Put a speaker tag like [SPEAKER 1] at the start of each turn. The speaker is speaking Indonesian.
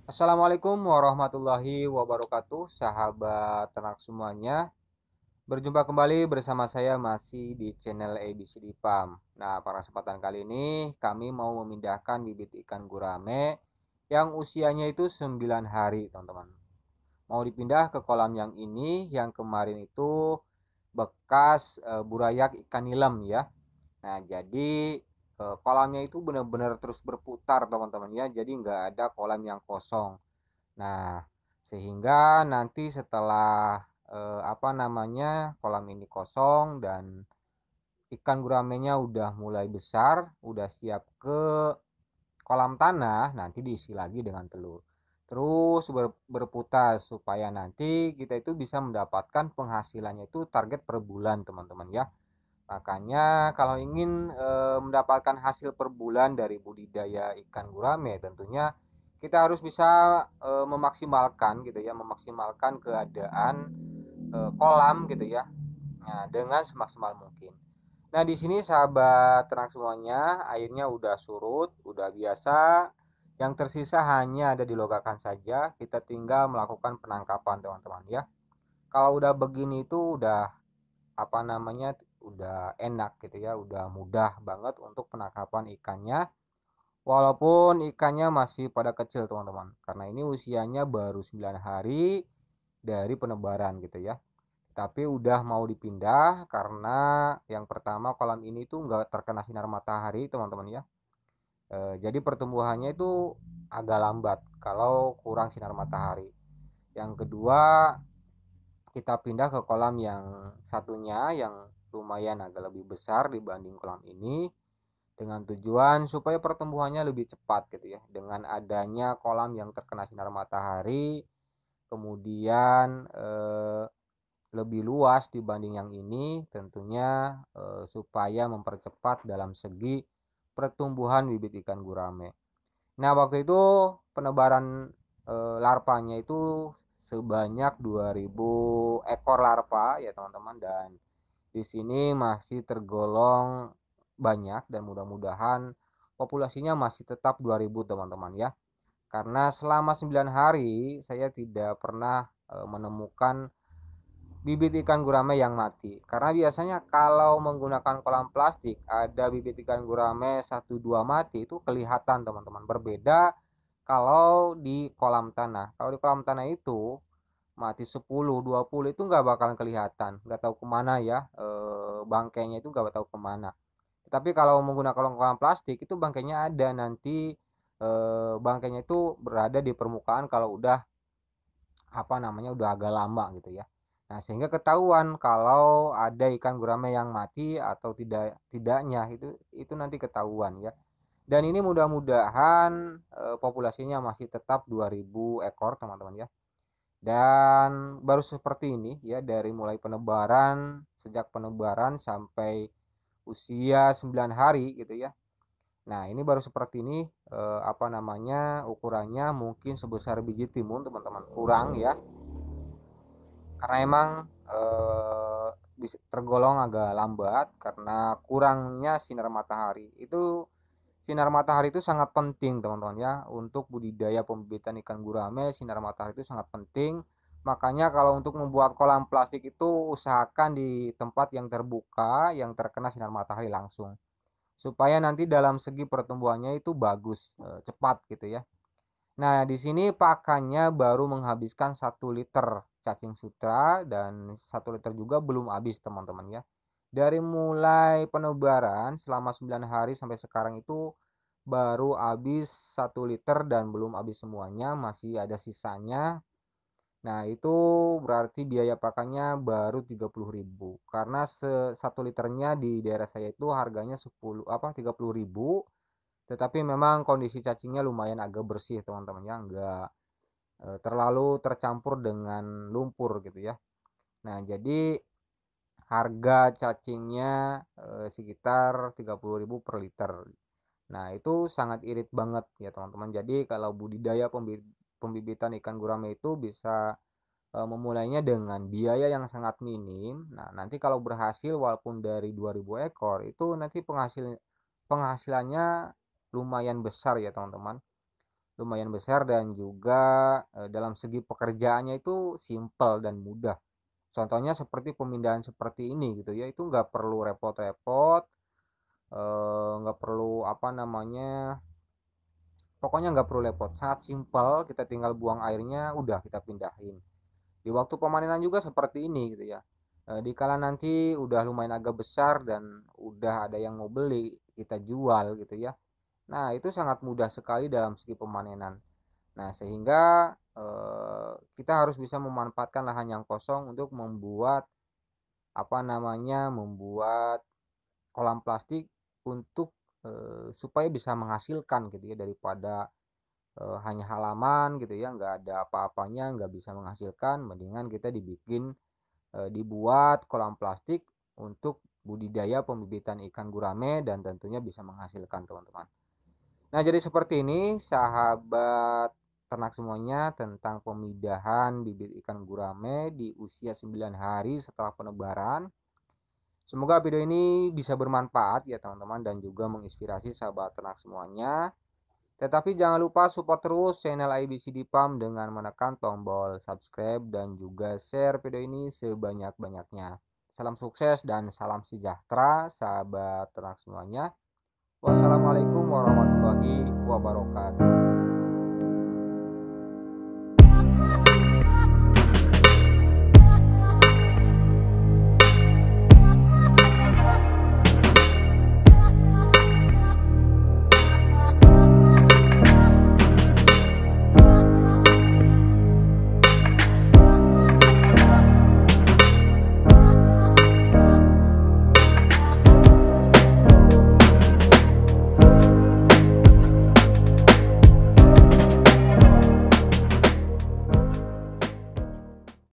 [SPEAKER 1] Assalamualaikum warahmatullahi wabarakatuh, sahabat ternak semuanya. Berjumpa kembali bersama saya masih di channel ABCD Farm. Nah, pada kesempatan kali ini kami mau memindahkan bibit ikan gurame yang usianya itu 9 hari, teman-teman. Mau dipindah ke kolam yang ini, yang kemarin itu bekas burayak ikan nilem ya. Nah, jadi kolamnya itu benar-benar terus berputar, teman-teman ya. Jadi nggak ada kolam yang kosong. Nah, sehingga nanti setelah kolam ini kosong dan ikan guramenya udah mulai besar, udah siap ke kolam tanah, nanti diisi lagi dengan telur. Terus berputar supaya nanti kita itu bisa mendapatkan penghasilannya itu target per bulan, teman-teman ya. Makanya kalau ingin mendapatkan hasil per bulan dari budidaya ikan gurame, tentunya kita harus bisa memaksimalkan gitu ya, memaksimalkan keadaan kolam gitu ya. Nah, dengan semaksimal mungkin. Nah, di sini sahabat ternak semuanya, airnya udah surut, udah biasa. Yang tersisa hanya ada dilogakan saja. Kita tinggal melakukan penangkapan, teman-teman ya. Kalau udah begini itu udah udah enak gitu ya, udah mudah banget untuk penangkapan ikannya, walaupun ikannya masih pada kecil, teman-teman, karena ini usianya baru 9 hari dari penebaran gitu ya. Tapi udah mau dipindah karena yang pertama kolam ini tuh nggak terkena sinar matahari, teman-teman ya. Jadi pertumbuhannya itu agak lambat kalau kurang sinar matahari. Yang kedua, kita pindah ke kolam yang satunya yang lumayan agak lebih besar dibanding kolam ini, dengan tujuan supaya pertumbuhannya lebih cepat gitu ya, dengan adanya kolam yang terkena sinar matahari, kemudian lebih luas dibanding yang ini, tentunya supaya mempercepat dalam segi pertumbuhan bibit ikan gurame. Nah, waktu itu penebaran larvanya itu sebanyak 2000 ekor larva ya, teman-teman, dan di sini masih tergolong banyak dan mudah-mudahan populasinya masih tetap 2000, teman-teman ya. Karena selama 9 hari saya tidak pernah menemukan bibit ikan gurame yang mati. Karena biasanya kalau menggunakan kolam plastik ada bibit ikan gurame satu dua mati itu kelihatan, teman-teman. Berbeda kalau di kolam tanah. Kalau di kolam tanah itu mati 10 20 itu nggak bakalan kelihatan. Nggak tahu kemana ya, bangkainya itu nggak tahu kemana. Tapi kalau menggunakan kolam plastik itu bangkainya ada nanti, bangkainya itu berada di permukaan kalau udah udah agak lama gitu ya. Nah, sehingga ketahuan kalau ada ikan gurame yang mati atau tidaknya itu nanti ketahuan ya. Dan ini mudah-mudahan populasinya masih tetap 2000 ekor, teman-teman ya. Dan baru seperti ini ya, dari mulai penebaran, sejak penebaran sampai usia 9 hari gitu ya. Nah, ini baru seperti ini, ukurannya mungkin sebesar biji timun, teman-teman. Kurang ya, karena emang tergolong agak lambat karena kurangnya sinar matahari. Sinar matahari itu sangat penting, teman-teman ya, untuk budidaya pembibitan ikan gurame. Sinar matahari itu sangat penting. Makanya kalau untuk membuat kolam plastik itu usahakan di tempat yang terbuka, yang terkena sinar matahari langsung, supaya nanti dalam segi pertumbuhannya itu bagus, cepat gitu ya. Nah, di sini pakannya baru menghabiskan 1 liter cacing sutra, dan 1 liter juga belum habis, teman-teman ya. Dari mulai penebaran selama 9 hari sampai sekarang itu baru habis 1 liter dan belum habis semuanya, masih ada sisanya. Nah, itu berarti biaya pakannya baru 30.000. Karena 1 liternya di daerah saya itu harganya 30.000. Tetapi memang kondisi cacingnya lumayan agak bersih, teman-teman ya, enggak terlalu tercampur dengan lumpur gitu ya. Nah, jadi harga cacingnya sekitar 30.000 per liter. Nah, itu sangat irit banget ya, teman-teman. Jadi kalau budidaya pembibitan ikan gurame itu bisa memulainya dengan biaya yang sangat minim. Nah, nanti kalau berhasil walaupun dari 2000 ekor itu nanti penghasilannya lumayan besar ya, teman-teman. lumayan besar dan juga dalam segi pekerjaannya itu simpel dan mudah. Contohnya seperti pemindahan seperti ini gitu ya, itu nggak perlu repot-repot, nggak perlu apa namanya, pokoknya nggak perlu repot, sangat simpel, kita tinggal buang airnya, udah kita pindahin. Di waktu pemanenan juga seperti ini gitu ya. Dikala nanti udah lumayan agak besar dan udah ada yang mau beli, kita jual gitu ya. Nah, itu sangat mudah sekali dalam segi pemanenan. Nah, sehingga kita harus bisa memanfaatkan lahan yang kosong untuk membuat apa namanya, membuat kolam plastik untuk supaya bisa menghasilkan gitu ya, daripada hanya halaman gitu ya, nggak ada apa-apanya, nggak bisa menghasilkan, mendingan kita dibuat kolam plastik untuk budidaya pembibitan ikan gurame dan tentunya bisa menghasilkan, teman-teman. Nah, jadi seperti ini sahabat ternak semuanya tentang pemindahan bibit ikan gurame di usia 9 hari setelah penebaran. Semoga video ini bisa bermanfaat ya teman-teman dan juga menginspirasi sahabat ternak semuanya. Tetapi jangan lupa support terus channel IBCD Farm dengan menekan tombol subscribe dan juga share video ini sebanyak-banyaknya. Salam sukses dan salam sejahtera sahabat ternak semuanya. Wassalamualaikum warahmatullahi wabarakatuh.